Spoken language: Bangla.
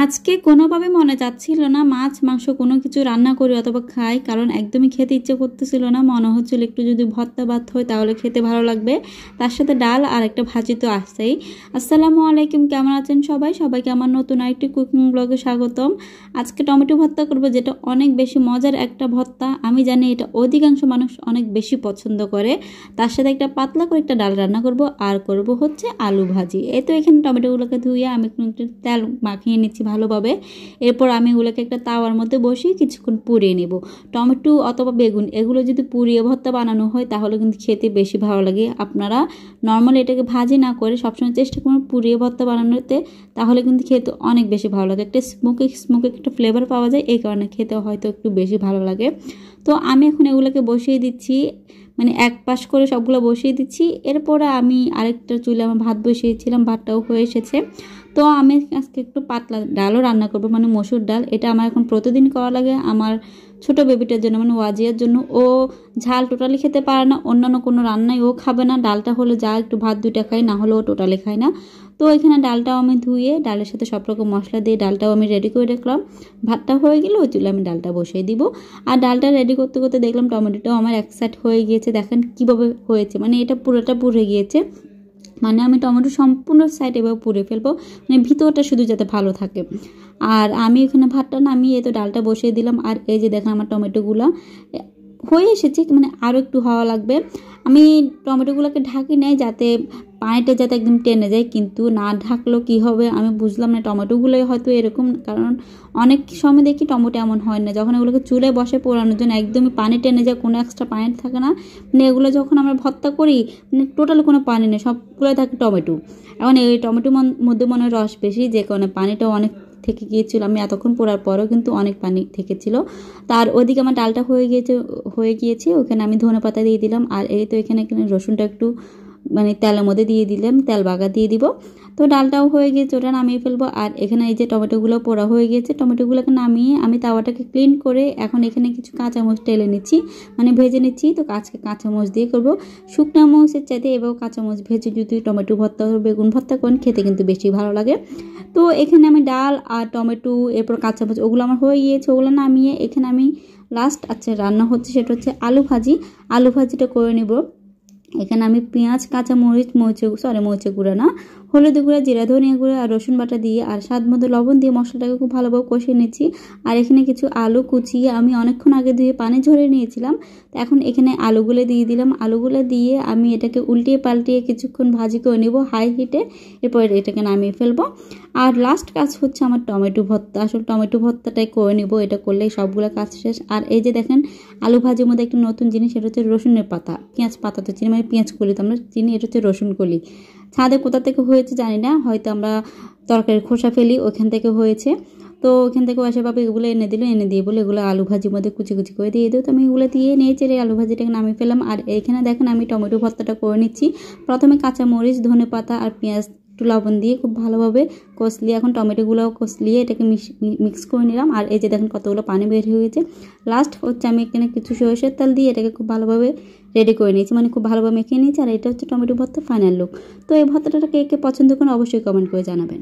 আজকে কোনোভাবে মনে চাচ্ছিল না মাছ মাংস কোনো কিছু রান্না করি অথবা খাই, কারণ একদমই খেতে ইচ্ছে করতেছিল না। মনে হচ্ছিল একটু যদি ভর্তা ভাত হয় তাহলে খেতে ভালো লাগবে, তার সাথে ডাল আর একটা ভাজি তো আসছেই। আসসালামু আলাইকুম, কেমন আছেন সবাই? সবাইকে আমার নতুন আরেকটি কুকিং ব্লগে স্বাগতম। আজকে টমেটো ভর্তা করব, যেটা অনেক বেশি মজার একটা ভর্তা। আমি জানি এটা অধিকাংশ মানুষ অনেক বেশি পছন্দ করে। তার সাথে একটা পাতলা করে একটা ডাল রান্না করব, আর করব হচ্ছে আলু ভাজি। এই তো এখানে টমেটোগুলোকে ধুয়ে আমি একটু তেল মাখিয়ে নিচ্ছি ভালোভাবে। এরপর আমি এগুলোকে একটা তাওয়ার মধ্যে বসিয়ে কিছুক্ষণ পুড়িয়ে নেব। টমেটো অথবা বেগুন এগুলো যদি পুড়িয়ে ভর্তা বানানো হয় তাহলে কিন্তু খেতে বেশি ভালো লাগে। আপনারা নর্মালি এটাকে ভাজি না করে সবসময় চেষ্টা করুন পুড়িয়ে ভর্তা বানানোতে, তাহলে কিন্তু খেতে অনেক বেশি ভালো লাগে। একটা স্মোকি একটা ফ্লেভার পাওয়া যায়, এই কারণে খেতে হয়তো একটু বেশি ভালো লাগে। তো আমি এখন এগুলোকে বসিয়ে দিচ্ছি, মানে এক পাশ করে সবগুলো বসিয়ে দিচ্ছি। এরপরে আমি আরেকটা চুলে আমার ভাত বসিয়েছিলাম, ভাতটাও হয়ে এসেছে। তো আমি আজকে একটু পাতলা ডালও রান্না করবো, মানে মসুর ডাল। এটা আমার এখন প্রতিদিন করা লাগে আমার ছোট বেবিটার জন্য, মানে ওয়াজিয়ার জন্য। ও ঝাল টোটালি খেতে পারে না, অন্যান্য কোনো রান্নাই ও খাবে না। ডালটা হলে যা একটু ভাত দুইটা খাই, না হলে ও টোটালি খায় না। তো এখানে ডালটাও আমি ধুয়ে ডালের সাথে সব রকম মশলা দিয়ে ডালটাও আমি রেডি করে রাখলাম। ভাতটা হয়ে গেলে ওই চুলে আমি ডালটা বসিয়ে দিব। আর ডালটা রেডি করতে করতে দেখলাম টমেটোটাও আমার এক সাইড হয়ে গিয়েছে। দেখেন কীভাবে হয়েছে, মানে এটা পুরোটা পুড়ে গিয়েছে। মানে আমি টমেটো সম্পূর্ণ সাইড এভাবে পুড়ে ফেলবো, মানে ভিতরটা শুধু যাতে ভালো থাকে। আর আমি এখানে ভাতটা নামিয়ে তো ডালটা বসিয়ে দিলাম। আর এই যে দেখেন আমার টমেটোগুলো হয়ে এসেছে, মানে আরও একটু হওয়া লাগবে। আমি টমেটোগুলোকে ঢাকি নেই যাতে পানিটা যাতে একদম টেনে যায়, কিন্তু না ঢাকলেও কী হবে আমি বুঝলাম না। টমেটোগুলোই হয়তো এরকম, কারণ অনেক সময় দেখি টমেটো এমন হয় না, যখন এগুলোকে চুলে বসে পোড়ানোর জন্য একদমই পানি টেনে যায়, কোনো এক্সট্রা পানি থাকে না। মানে এগুলো যখন আমরা ভর্তা করি মানে টোটাল কোনো পানি নেই, সবগুলো থাকে টমেটো। এখন এই টমেটোর মধ্যে মনে হয় রস বেশি, যে কারণে পানিটাও অনেক থেকে গিয়েছিল। আমি এতক্ষণ পোড়ার পরেও কিন্তু অনেক পানি থেকেছিল। তার ওদিকে আমার ডালটা হয়ে গিয়েছে। ওখানে আমি ধনেপাতা দিয়ে দিলাম। আর এই তো এখানে রসুনটা একটু মানে তেলের মধ্যে দিয়ে দিলাম, তেল বাগা দিয়ে দিব। তো ডালটাও হয়ে গিয়েছে, ওটা নামিয়ে ফেলবো। আর এখানে এই যে টমেটোগুলো পোড়া হয়ে গিয়েছে, টমেটোগুলোকে নামিয়ে আমি তাওয়াটাকে ক্লিন করে এখন এখানে কিছু কাঁচামরিচ টেলে নিচ্ছি, মানে ভেজে নিচ্ছি। তো আজকে কাঁচামরিচ দিয়ে করবো। শুকনো মরিচের চাইতে এবার কাঁচামরিচ ভেজে যদি টমেটো ভর্তা বেগুন ভর্তা করেন খেতে কিন্তু বেশি ভালো লাগে। তো এখানে আমি ডাল আর টমেটো এরপর কাঁচামরিচ ওগুলো আমার হয়ে গিয়েছে, ওগুলো নামিয়ে এখানে আমি লাস্ট রান্না হচ্ছে, সেটা হচ্ছে আলু ভাজি। আলু ভাজিটা করে নেব। এখানে আমি পেঁয়াজ কাঁচামরিচ মরিচের গুঁড়া না, হলুদ গুঁড়া, জিরা ধনিয়া গুঁড়া আর রসুন বাটা দিয়ে আর স্বাদ মতো লবণ দিয়ে মশলাটাকে খুব ভালোভাবে কষিয়ে নিচ্ছি। আর এখানে কিছু আলু কুচিয়ে আমি অনেকক্ষণ আগে ধুয়ে পানি ঝরিয়ে নিয়েছিলাম। তো এখন এখানে আলুগুলো দিয়ে দিলাম। আলুগুলো দিয়ে আমি এটাকে উল্টিয়ে পাল্টিয়ে কিছুক্ষণ ভাজি করে নেব হাই হিটে। এরপর এটাকে নামিয়ে ফেলবো। আর লাস্ট কাজ হচ্ছে আমার টমেটো ভর্তা। আসলে টমেটো ভর্তাটাই করে নেব, এটা করলেই সবগুলো কাজ শেষ। আর এই যে দেখেন আলু ভাজির মধ্যে একটা নতুন জিনিস, সেটা হচ্ছে রসুনের পাতা। পেঁয়াজ পাতা তো চিনি, মানে পেঁয়াজ কলি তো আমরা চিনি, এটা হচ্ছে রসুন কলি। ছাদে কোথা থেকে হয়েছে জানি না, হয়তো আমরা তরকারির খোসা ফেলি ওখান থেকে হয়েছে। তো ওখান থেকে আসে বাবা এগুলো এনে দিয়ে বলে এগুলো আলু ভাজির মধ্যে কুচি কুচি করে দিয়ে দিও। তো আমি এগুলো দিয়ে চেড়ে আলু ভাজিটাকে নামিয়ে ফেলাম। আর এখানে দেখেন আমি টমেটো ভর্তাটা করে নিচ্ছি। প্রথমে কাঁচামরিচ, ধনেপাতা আর পেঁয়াজ একটু লবণ দিয়ে খুব ভালোভাবে কষলিয়ে এখন টমেটোগুলোও কষলিয়ে এটাকে মিক্স করে নিলাম। আর এই যে দেখেন কতগুলো পানি বের হয়ে গেছে। লাস্ট হচ্ছে আমি এখানে কিছু সরষের তেল দিয়ে এটাকে খুব ভালোভাবে রেডি করে নিয়েছি, মানে খুব ভালোভাবে মেখে নিয়েছি। আর এটা হচ্ছে টমেটো ভর্তা ফাইনাল লুক। তো এই ভর্তাটা কে কে পছন্দ করেন অবশ্যই কমেন্ট করে জানাবেন।